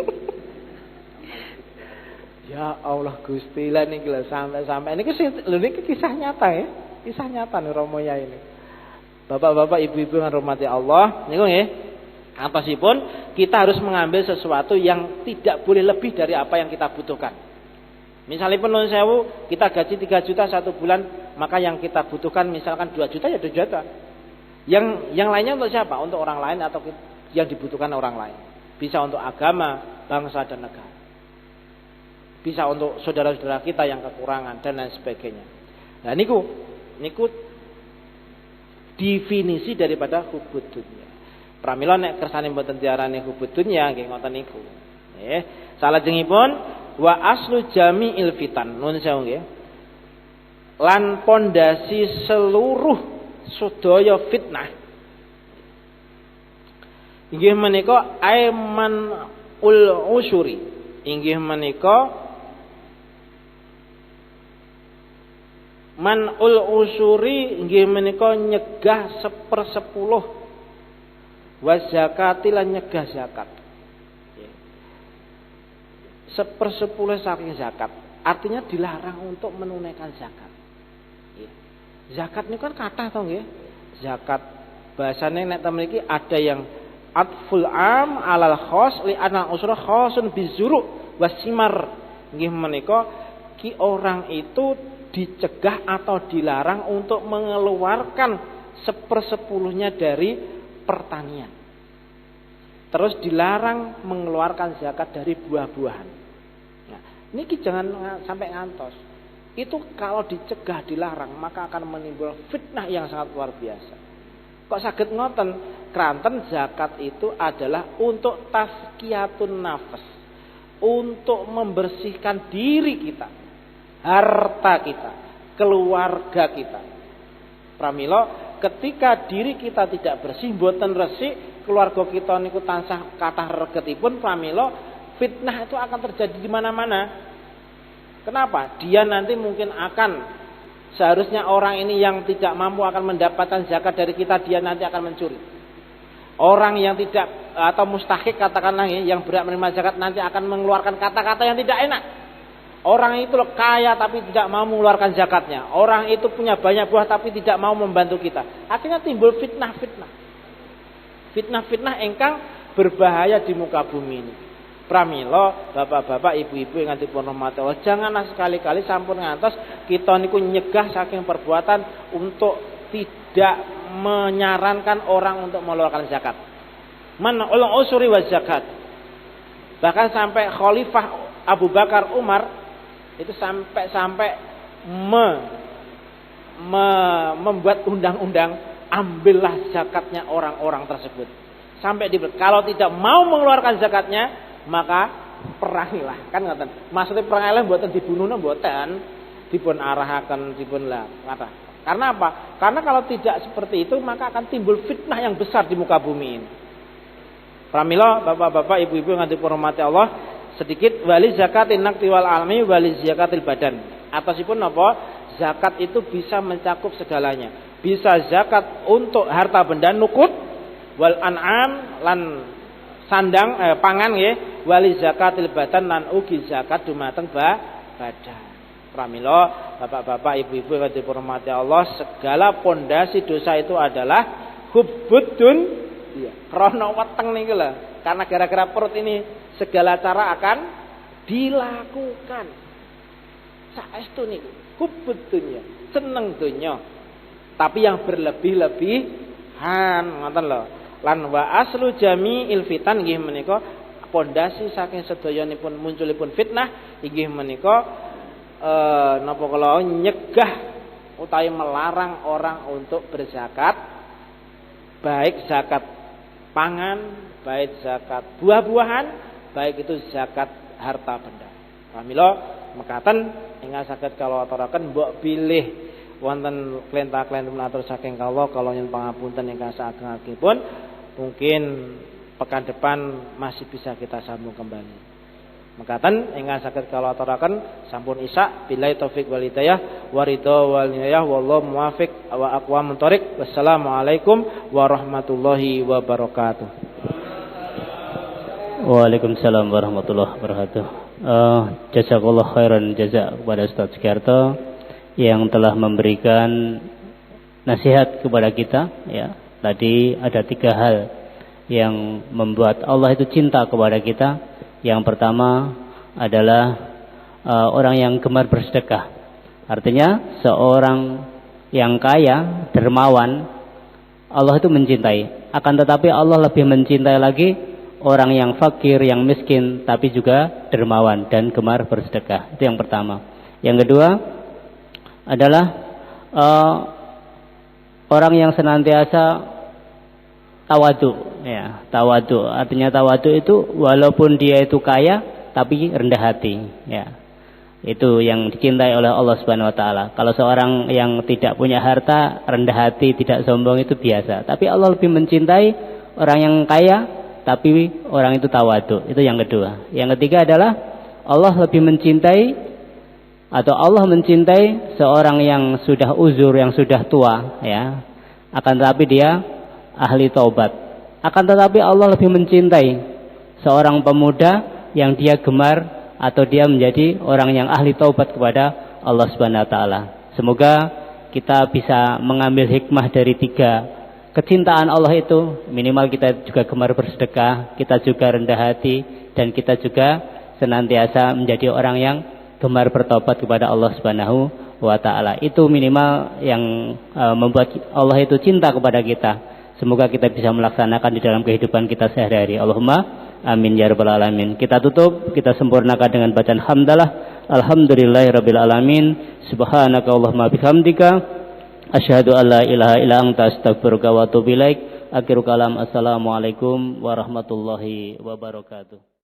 Ya Allah Gusti lah niki lho sampai niki kisah nyata ya. Kisah nyata nih Romo ya ini. Bapak-bapak, ibu-ibu yang rahmati Allah, niku nggih. Atasipun kita harus mengambil sesuatu yang tidak boleh lebih dari apa yang kita butuhkan. Misalnya pun nuwun sewu, kita gaji 3 juta 1 bulan, maka yang kita butuhkan misalkan 2 juta ya 2 juta. Yang lainnya untuk siapa? Untuk orang lain atau yang dibutuhkan orang lain. Bisa untuk agama, bangsa dan negara. Bisa untuk saudara-saudara kita yang kekurangan dan lain sebagainya. Nah niku definisi daripada hubbud dunya. Pramila nek kersane mboten diarani hubbud dunya nggih ngoten niku. Nggih. Salajengipun wa aslu jami'il fitan. Nuwun sewu nggih. Lan pondasi seluruh sedaya fitnah. Inggih menika aiman usuri. Inggih menika manul usuri inggih menika nyegah 1/10 wa zakati lan nyegah zakat. 1/10 saking zakat. Artinya dilarang untuk menunaikan zakat. Zakat ini kan kathah to nggih. Zakat bahasane nek mriki ada yang atful am alal khos li anal usra khosun bizuru wasimar. Nggih menika ki orang itu dicegah atau dilarang untuk mengeluarkan 1/10 dari pertanian. Terus dilarang mengeluarkan zakat dari buah-buahan. Nah, ini jangan sampai ngantos. Itu kalau dicegah, dilarang, maka akan menimbul fitnah yang sangat luar biasa. Kok saged ngoten? Kranten zakat itu adalah untuk tazkiyatun nafas, untuk membersihkan diri kita, harta kita, keluarga kita. Pramila ketika diri kita tidak bersih, boten resik, keluarga kita niku tansah kathah regetipun, pramila fitnah itu akan terjadi di mana-mana. Kenapa? Dia nanti mungkin akan, seharusnya orang ini yang tidak mampu akan mendapatkan zakat dari kita, dia nanti akan mencuri. Orang yang tidak atau mustahik katakanlah yang berhak menerima zakat nanti akan mengeluarkan kata-kata yang tidak enak. Orang itu kaya tapi tidak mau mengeluarkan zakatnya. Orang itu punya banyak buah tapi tidak mau membantu kita. Akhirnya timbul fitnah-fitnah. Fitnah-fitnah ingkang berbahaya di muka bumi ini. Pramila bapak-bapak, ibu-ibu yang dipun rahmati Allah, janganlah sekali-kali sampun ngantos kita niku nyegah saking perbuatan untuk tidak menyarankan orang untuk mengeluarkan zakat. Man ulul usuri wa zakat. Bahkan sampai Khalifah Abu Bakar Umar itu sampai membuat undang-undang, ambillah zakatnya orang-orang tersebut. Sampai kalau tidak mau mengeluarkan zakatnya, maka perangilah. Kan ngoten. Maksudnya perangilah mboten dibunuhna mboten, dipun arahaken, dipun lah kata. Karena apa? Karena kalau tidak seperti itu maka akan timbul fitnah yang besar di muka bumi ini. Pramila bapak-bapak, ibu-ibu yang dihormati Allah, sedikit wali zakatin naqti wal almi wali zakatil badan. Atasipun apa? Zakat itu bisa mencakup segalanya. Bisa zakat untuk harta benda nukut, wal an'am lan sandang pangan nggih, wali zakatil badan lan ugi zakat dumateng badan. Pramila bapak-bapak, ibu-ibu yang dihormati Allah, segala pondasi dosa itu adalah hubbudun, iya, krana weteng niki lho. Karena gara-gara perut ini segala cara akan dilakukan. Saestu niku hubbud dunya, seneng donya. Tapi yang berlebih-lebihan, ngoten lho. Lan wa aslu jami'il fitan nggih menika pondasi saking sedayanipun munculipun fitnah inggih menika napa kala nyegah utawi melarang orang untuk berzakat, baik zakat pangan, baik zakat buah-buahan, baik itu zakat harta benda. Pramila mekaten ingkang saged kula aturaken mbok bilih wonten klenta-klentun atur saking kawula nyuwun pangapunten ingkang saageng-agengipun. Mungkin pekan depan masih bisa kita sambung kembali. Mekaten ingkang saged kula aturaken sampun isa billahi taufik wal hidayah wa ridha wal hidayah wallahu muwaffiq wa aqwamut thoriq. Wassalamualaikum warahmatullahi wabarakatuh.
Waalaikumsalam warahmatullahi wabarakatuh. Jazakallahu khairan jazak kepada Ustaz Sugiarto yang telah memberikan nasihat kepada kita, ya. Tadi ada 3 hal yang membuat Allah itu cinta kepada kita. Yang pertama adalah orang yang gemar bersedekah. Artinya seorang yang kaya, dermawan, Allah itu mencintai. Akan tetapi Allah lebih mencintai lagi orang yang fakir, yang miskin, tapi juga dermawan dan gemar bersedekah. Itu yang pertama. Yang kedua adalah orang yang senantiasa tawadu, ya, tawadu. Artinya tawadu itu walaupun dia itu kaya tapi rendah hati, ya. Itu yang dicintai oleh Allah Subhanahu wa taala. Kalau seorang yang tidak punya harta, rendah hati, tidak sombong itu biasa. Tapi Allah lebih mencintai orang yang kaya tapi orang itu tawadu. Itu yang kedua. Yang ketiga adalah Allah lebih mencintai atau Allah mencintai seorang yang sudah uzur, yang sudah tua, ya. Akan tetapi dia ahli taubat. Akan tetapi Allah lebih mencintai seorang pemuda yang dia gemar atau dia menjadi orang yang ahli taubat kepada Allah Subhanahu wa taala. Semoga kita bisa mengambil hikmah dari 3 kecintaan Allah itu, minimal kita juga gemar bersedekah, kita juga rendah hati, dan kita juga senantiasa menjadi orang yang gemar bertobat kepada Allah Subhanahu wa taala. Itu minimal yang membuat Allah itu cinta kepada kita. Semoga kita bisa melaksanakan di dalam kehidupan kita sehari-hari. Allahumma amin ya rabbal alamin. Kita tutup, kita sempurnakan dengan bacaan hamdalah. Alhamdulillahirabbil alamin. Subhanaka Allahumma bihamdika asyhadu an la ilaha illa anta astaghfiruka wa atubu ilaik. Akhirul kalam. Assalamualaikum warahmatullahi wabarakatuh.